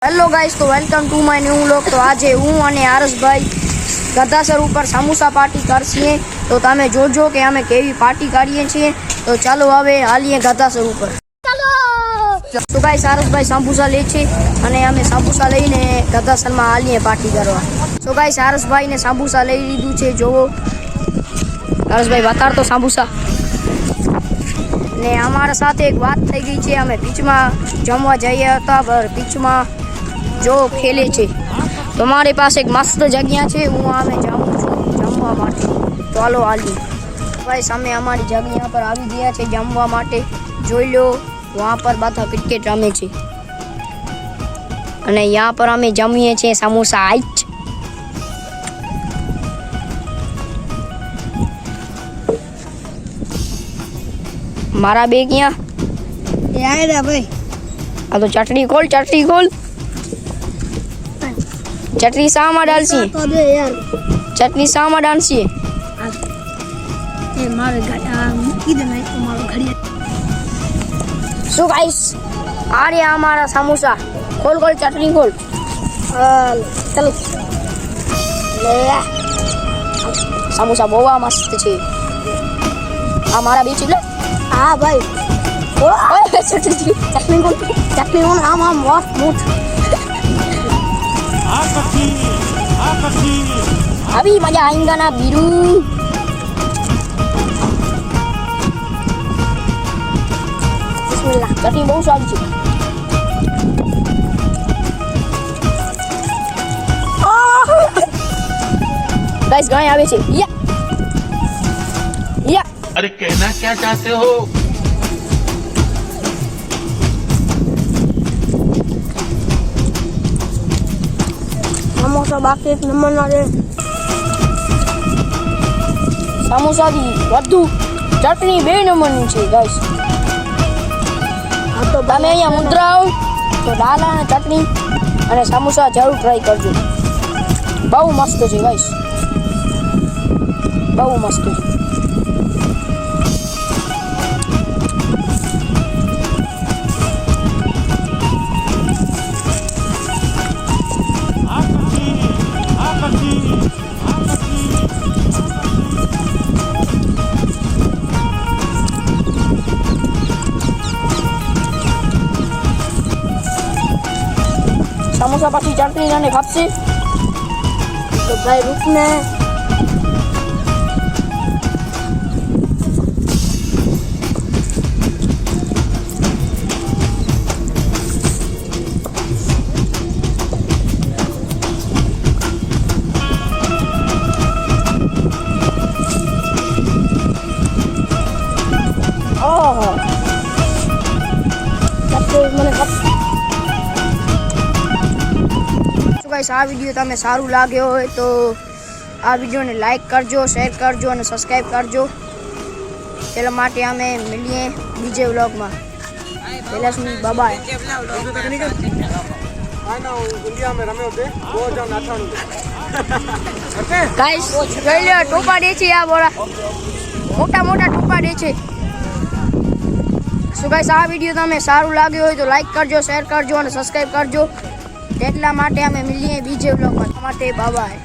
Hello guys, तो welcome to my new vlog. तो आज हूँ અને આરસભાઈ ગદાસર ઉપર સમોસા પાર્ટી કરશીએ। તો તમે જોજો કે અમે કેવી પાર્ટી કરીએ છીએ। તો ચાલો હવે હાલીએ ગદાસર ઉપર। તો ગાઈસ આરસભાઈ સમોસા લે છે અને અમે સમોસા લઈને ગદાસરમાં હાલીએ પાર્ટી કરવા। તો ગાઈસ આરસભાઈને સમોસા લઈ લીધું છે। જોવો આરસભાઈ બતાડ તો સમોસા। ને અમારા સાથે એક વાત થઈ ગઈ છે। અમે બીચમાં જમવા જઈએ હતા, પર બીચમાં जो खेले छे तो हमारे पास एक मस्त जगह है। हूँ आमे जाऊँ जमवा माटे। चलो हाली भाई सामे हमारी जगह पर आ गया है जमवा माटे। जोई लो वहाँ पर बधा क्रिकेट रमे छे अने यहाँ पर अमे जमीए छे समोसा आइच। मारा बेग यहाँ भाई आ तो चटनी खोल चटनी सामा डालसी तो दे यार। चटनी सामा डालसी ए मारे गाड़ा मुकी दे नहीं तो मारो घड़िया। सो गाइस आ रहा हमारा समोसा। खोल चटनी खोल। चल ले समोसा बहुत मस्त छे। हमारा बीच ले हां भाई ओए चटनी खोल आम मस्त मूठ अभी मजा आएगा ना बीरू। बिस्मिल्लाह चटनी बहुत स्वाद है। गाइस गाय आवे छे या अरे कहना क्या चाहते हो? समोसा बाकी एक नंबर ना दे। समोसा दी વધુ ચટણી બે નંબરની છે ગાઈસ। આ તો તમે અહીંયા મુદ્રાઓ તો દાલ અને ચટણી અને સમોસા જરૂર ટ્રાય કરજો। બહુ મસ્ત છે ગાઈસ, બહુ મસ્ત છે। समोसा पाछी चटनी जाने खापसी तो भाई रुकने मैंने गाइस आ वीडियो तमे सारू लागे होय तो आ वीडियो ने लाइक करजो, शेर करजो और सब्सक्राइब करजो। चलो माटे अमे मिलिए बीजे व्लॉग में। पहला सुनी बाय गाइस જોઈ લો ટોપા દે છે આ બોલા મોટા ટોપા દે છે। સો ગાइस આ વિડિયો તમને સારું લાગ્યો હોય તો લાઈક કરજો, શેર કરજો અને સબસ્ક્રાઇબ કરજો। એટલા માટે અમે મળીએ બીજે વ્લોગમાં। માટે બાય બાય।